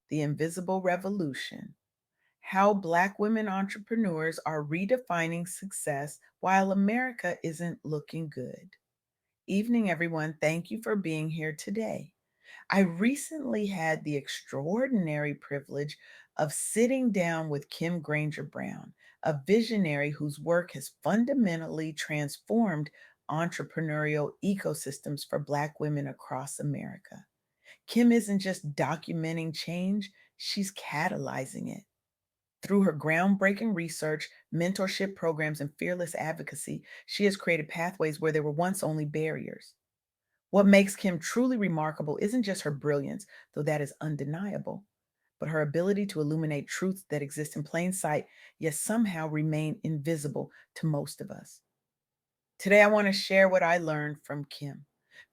The Invisible Revolution: How Black Women Entrepreneurs Are Redefining Success While America Isn't Looking Good. Evening, everyone. Thank you for being here today. I recently had the extraordinary privilege of sitting down with Kim Granger Brown, a visionary whose work has fundamentally transformed entrepreneurial ecosystems for Black women across America. Kim isn't just documenting change, she's catalyzing it. Through her groundbreaking research, mentorship programs, and fearless advocacy, she has created pathways where there were once only barriers. What makes Kim truly remarkable isn't just her brilliance, though that is undeniable, but her ability to illuminate truths that exist in plain sight, yet somehow remain invisible to most of us. Today, I want to share what I learned from Kim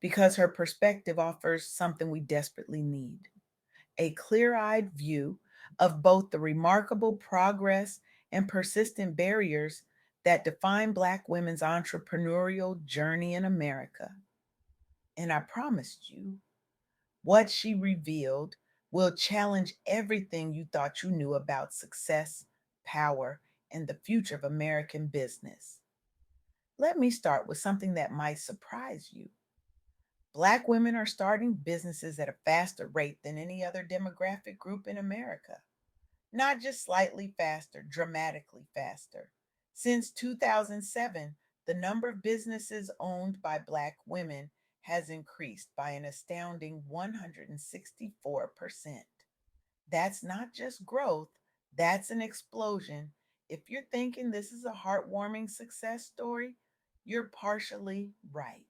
because her perspective offers something we desperately need: a clear eyed view of both the remarkable progress and persistent barriers that define Black women's entrepreneurial journey in America. And I promised you, what she revealed will challenge everything you thought you knew about success, power, and the future of American business. Let me start with something that might surprise you. Black women are starting businesses at a faster rate than any other demographic group in America. Not just slightly faster, dramatically faster. Since 2007, the number of businesses owned by Black women has increased by an astounding 164%. That's not just growth, that's an explosion. If you're thinking this is a heartwarming success story, you're partially right.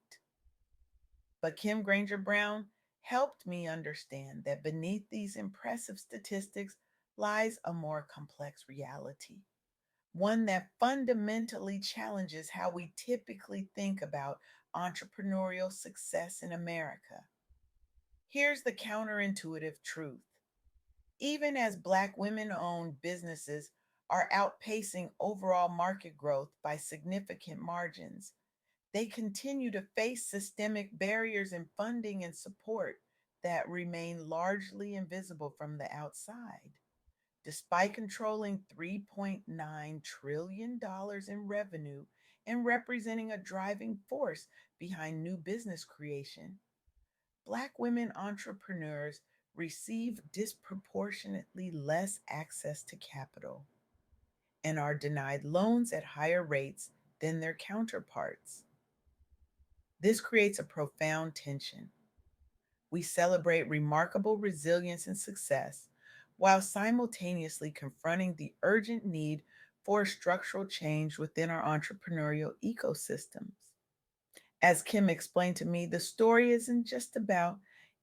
But Kim Granger Brown helped me understand that beneath these impressive statistics lies a more complex reality, one that fundamentally challenges how we typically think about entrepreneurial success in America. Here's the counterintuitive truth: even as Black women owned businesses are outpacing overall market growth by significant margins, they continue to face systemic barriers in funding and support that remain largely invisible from the outside. Despite controlling $3.9 trillion in revenue and representing a driving force behind new business creation, Black women entrepreneurs receive disproportionately less access to capital and are denied loans at higher rates than their counterparts. This creates a profound tension. We celebrate remarkable resilience and success while simultaneously confronting the urgent need for structural change within our entrepreneurial ecosystems. As Kim explained to me, the story isn't just about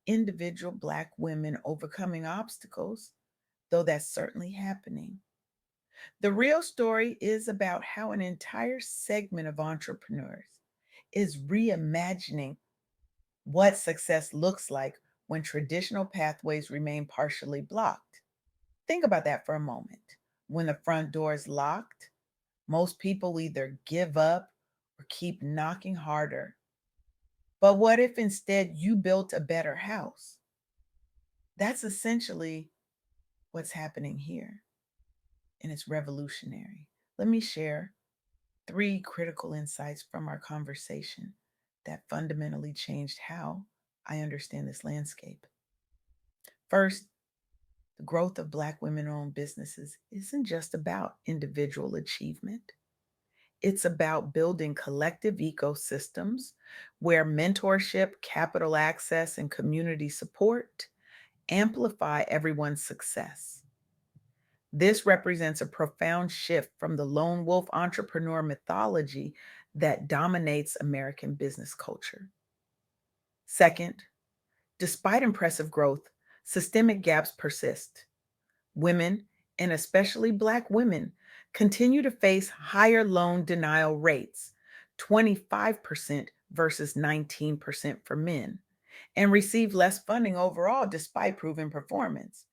individual Black women overcoming obstacles, though that's certainly happening. The real story is about how an entire segment of entrepreneurs is reimagining what success looks like when traditional pathways remain partially blocked. Think about that for a moment. When the front door is locked, most people either give up or keep knocking harder. But what if instead you built a better house? That's essentially what's happening here, and it's revolutionary. Let me share three critical insights from our conversation that fundamentally changed how I understand this landscape. First, the growth of Black women owned businesses isn't just about individual achievement. It's about building collective ecosystems where mentorship, capital access, and community support amplify everyone's success. This represents a profound shift from the lone wolf entrepreneur mythology that dominates American business culture. Second, despite impressive growth, systemic gaps persist. Women, and especially Black women, continue to face higher loan denial rates, 25% versus 19% for men, and receive less funding overall despite proven performance.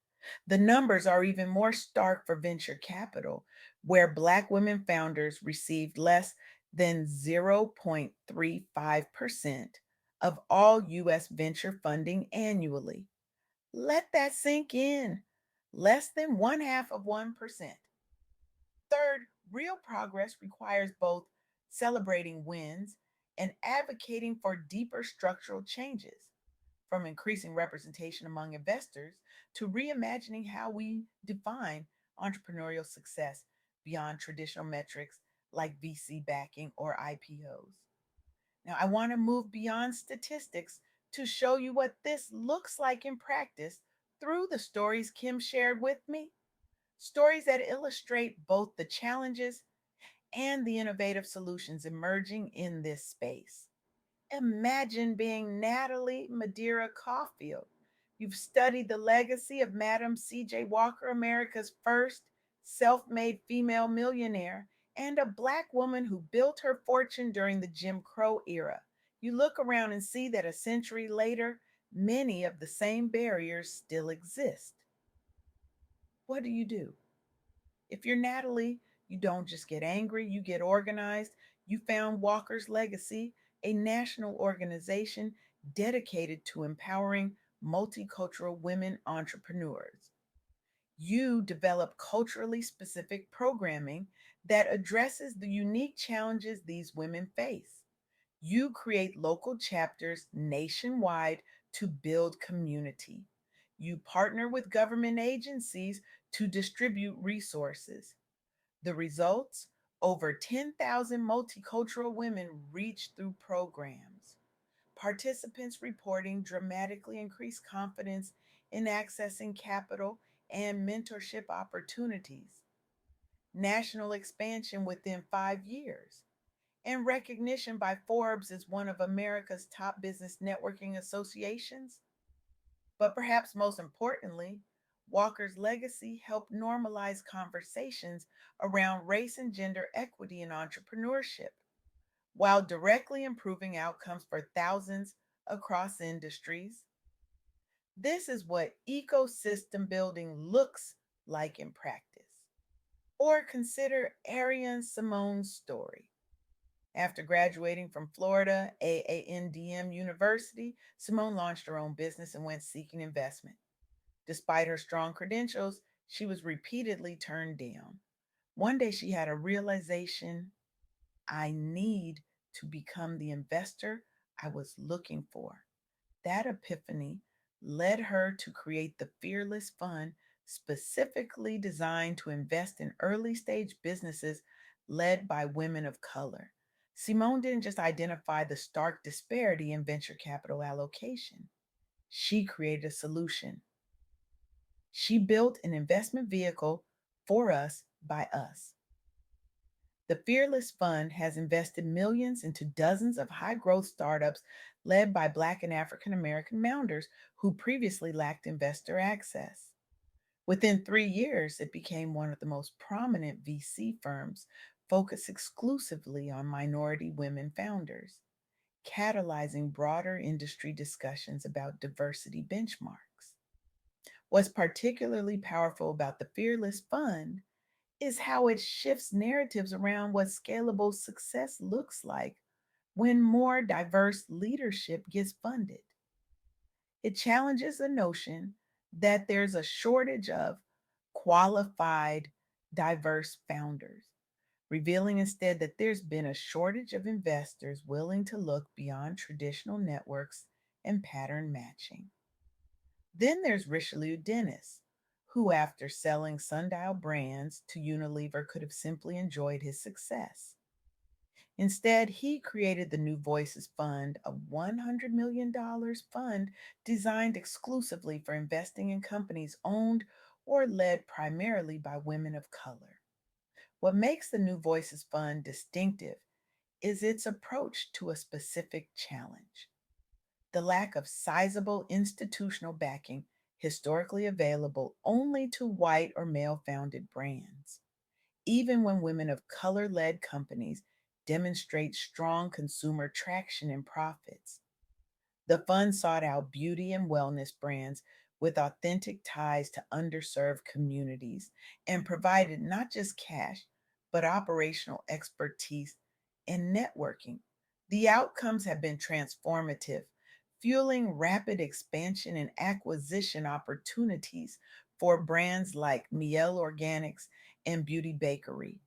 The numbers are even more stark for venture capital, where Black women founders received less than 0.35% of all US venture funding annually. Let that sink in. less than one half of 1%. Third, real progress requires both celebrating wins and advocating for deeper structural changes, from increasing representation among investors to reimagining how we define entrepreneurial success beyond traditional metrics like VC backing or IPOs. Now, I want to move beyond statistics to show you what this looks like in practice through the stories Kim shared with me. Stories that illustrate both the challenges and the innovative solutions emerging in this space. Imagine being Natalie Madeira Caulfield. You've studied the legacy of Madam C.J. Walker, America's first self made female millionaire, and a Black woman who built her fortune during the Jim Crow era. You look around and see that a century later, many of the same barriers still exist. What do you do? If you're Natalie, you don't just get angry, you get organized. You found Walker's Legacy, a national organization dedicated to empowering multicultural women entrepreneurs. You develop culturally specific programming that addresses the unique challenges these women face. You create local chapters nationwide to build community. You partner with government agencies to distribute resources. The results? Over 10,000 multicultural women reached through programs. Participants reporting dramatically increased confidence in accessing capital and mentorship opportunities. National expansion within 5 years. And recognition by Forbes as one of America's top business networking associations. But perhaps most importantly, Walker's legacy helped normalize conversations around race and gender equity in entrepreneurship, while directly improving outcomes for thousands across industries. This is what ecosystem building looks like in practice. Or consider Ariane Simone's story. After graduating from Florida AANDM University, Simone launched her own business and went seeking investment. Despite her strong credentials, she was repeatedly turned down. One day she had a realization: I need to become the investor I was looking for. That epiphany led her to create the Fearless Fund, specifically designed to invest in early stage businesses led by women of color. Simone didn't just identify the stark disparity in venture capital allocation, she created a solution. She built an investment vehicle for us by us. The Fearless Fund has invested millions into dozens of high growth startups led by Black and African American founders who previously lacked investor access. Within 3 years, it became one of the most prominent VC firms focused exclusively on minority women founders, catalyzing broader industry discussions about diversity benchmarks. What's particularly powerful about the Fearless Fund is how it shifts narratives around what scalable success looks like when more diverse leadership gets funded. It challenges the notion that there's a shortage of qualified, diverse founders, revealing instead that there's been a shortage of investors willing to look beyond traditional networks and pattern matching. Then there's Richelieu Dennis, who, after selling Sundial Brands to Unilever, could have simply enjoyed his success. Instead, he created the New Voices Fund, a $100 million fund designed exclusively for investing in companies owned or led primarily by women of color. What makes the New Voices Fund distinctive is its approach to a specific challenge: the lack of sizable institutional backing historically available only to white or male founded brands. Even when women of color led companies demonstrate strong consumer traction and profits, the fund sought out beauty and wellness brands with authentic ties to underserved communities and provided not just cash, but operational expertise and networking. The outcomes have been transformative, fueling rapid expansion and acquisition opportunities for brands like Miel Organics and Beauty Bakery.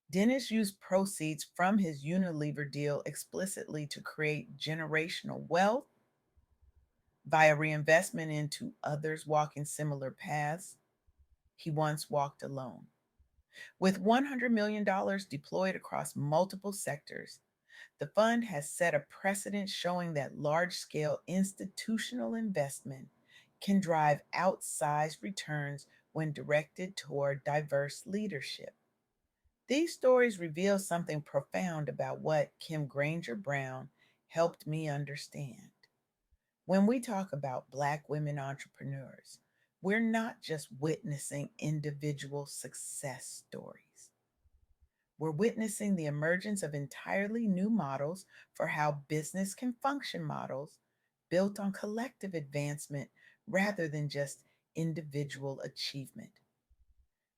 Dennis used proceeds from his Unilever deal explicitly to create generational wealth via reinvestment into others walking similar paths he once walked alone. With $100 million deployed across multiple sectors, the fund has set a precedent showing that large scale institutional investment can drive outsized returns when directed toward diverse leadership. These stories reveal something profound about what Kim Granger Brown helped me understand. When we talk about Black women entrepreneurs, we're not just witnessing individual success stories. We're witnessing the emergence of entirely new models for how business can function, models built on collective advancement rather than just individual achievement.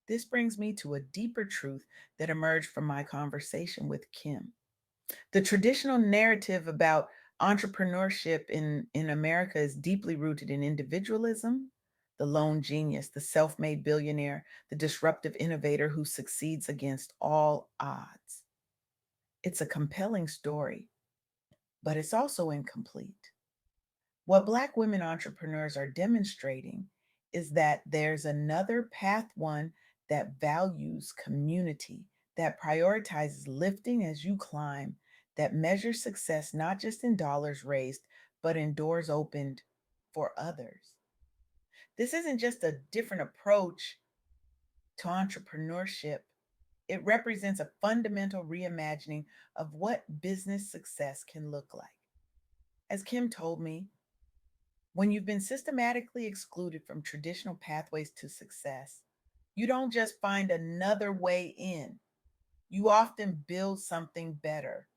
This brings me to a deeper truth that emerged from my conversation with Kim. The traditional narrative about entrepreneurship in America is deeply rooted in individualism, the lone genius, the self made billionaire, the disruptive innovator who succeeds against all odds. It's a compelling story, but it's also incomplete. What Black women entrepreneurs are demonstrating is that there's another path, one that values community, that prioritizes lifting as you climb, that measures success not just in dollars raised, but in doors opened for others. This isn't just a different approach to entrepreneurship, it represents a fundamental reimagining of what business success can look like. As Kim told me, when you've been systematically excluded from traditional pathways to success, you don't just find another way in. You often build something better,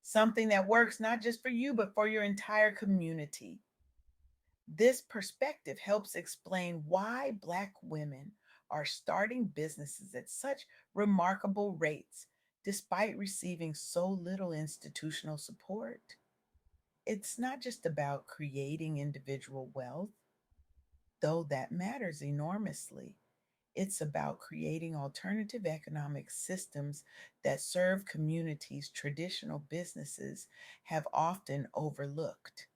something that works not just for you, but for your entire community. This perspective helps explain why Black women are starting businesses at such remarkable rates despite receiving so little institutional support. It's not just about creating individual wealth, though that matters enormously. It's about creating alternative economic systems that serve communities traditional businesses have often overlooked.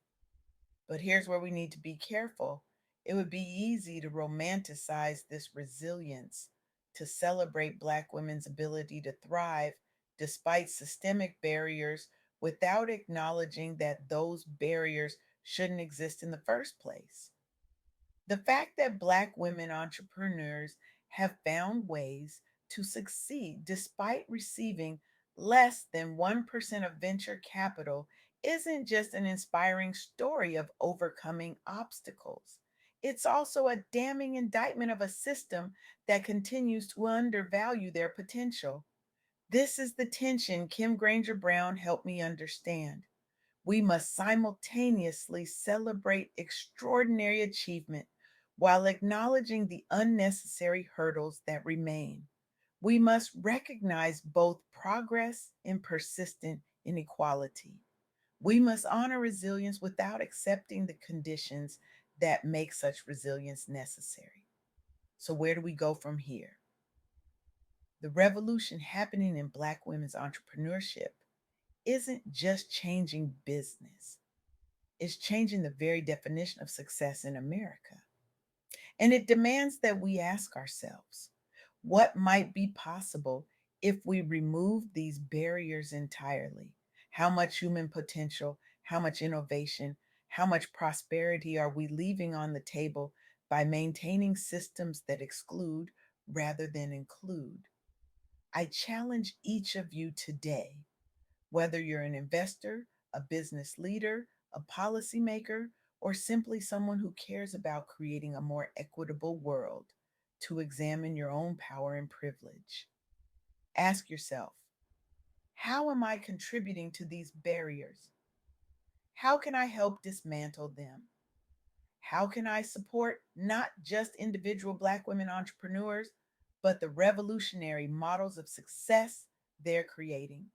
But here's where we need to be careful. It would be easy to romanticize this resilience, to celebrate Black women's ability to thrive despite systemic barriers without acknowledging that those barriers shouldn't exist in the first place. The fact that Black women entrepreneurs have found ways to succeed despite receiving less than 1% of venture capital isn't just an inspiring story of overcoming obstacles. It's also a damning indictment of a system that continues to undervalue their potential. This is the tension Kim Granger Brown helped me understand. We must simultaneously celebrate extraordinary achievement while acknowledging the unnecessary hurdles that remain. We must recognize both progress and persistent inequality. We must honor resilience without accepting the conditions that make such resilience necessary. So, where do we go from here? The revolution happening in Black women's entrepreneurship isn't just changing business, it's changing the very definition of success in America. And it demands that we ask ourselves what might be possible if we remove these barriers entirely? How much human potential, how much innovation, how much prosperity are we leaving on the table by maintaining systems that exclude rather than include? I challenge each of you today, whether you're an investor, a business leader, a policymaker, or simply someone who cares about creating a more equitable world, to examine your own power and privilege. Ask yourself, how am I contributing to these barriers? How can I help dismantle them? How can I support not just individual Black women entrepreneurs, but the revolutionary models of success they're creating?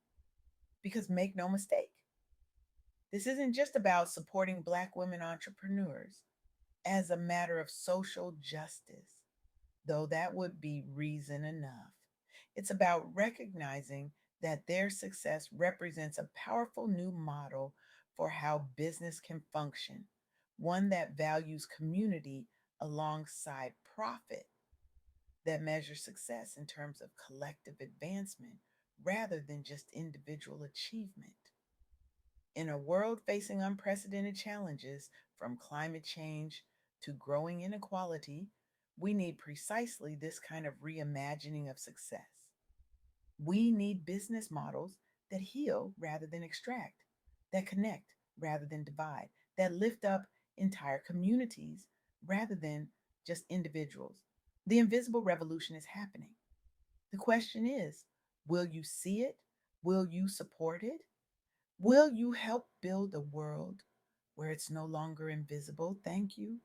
Because make no mistake, this isn't just about supporting Black women entrepreneurs. as a matter of social justice, though that would be reason enough. It's about recognizing that their success represents a powerful new model for how business can function, one that values community alongside profit, that measures success in terms of collective advancement rather than just individual achievement. In a world facing unprecedented challenges, from climate change to growing inequality, we need precisely this kind of reimagining of success. We need business models that heal rather than extract, that connect rather than divide, that lift up entire communities rather than just individuals. The invisible revolution is happening. The question is, will you see it? Will you support it? Will you help build a world where it's no longer invisible? Thank you.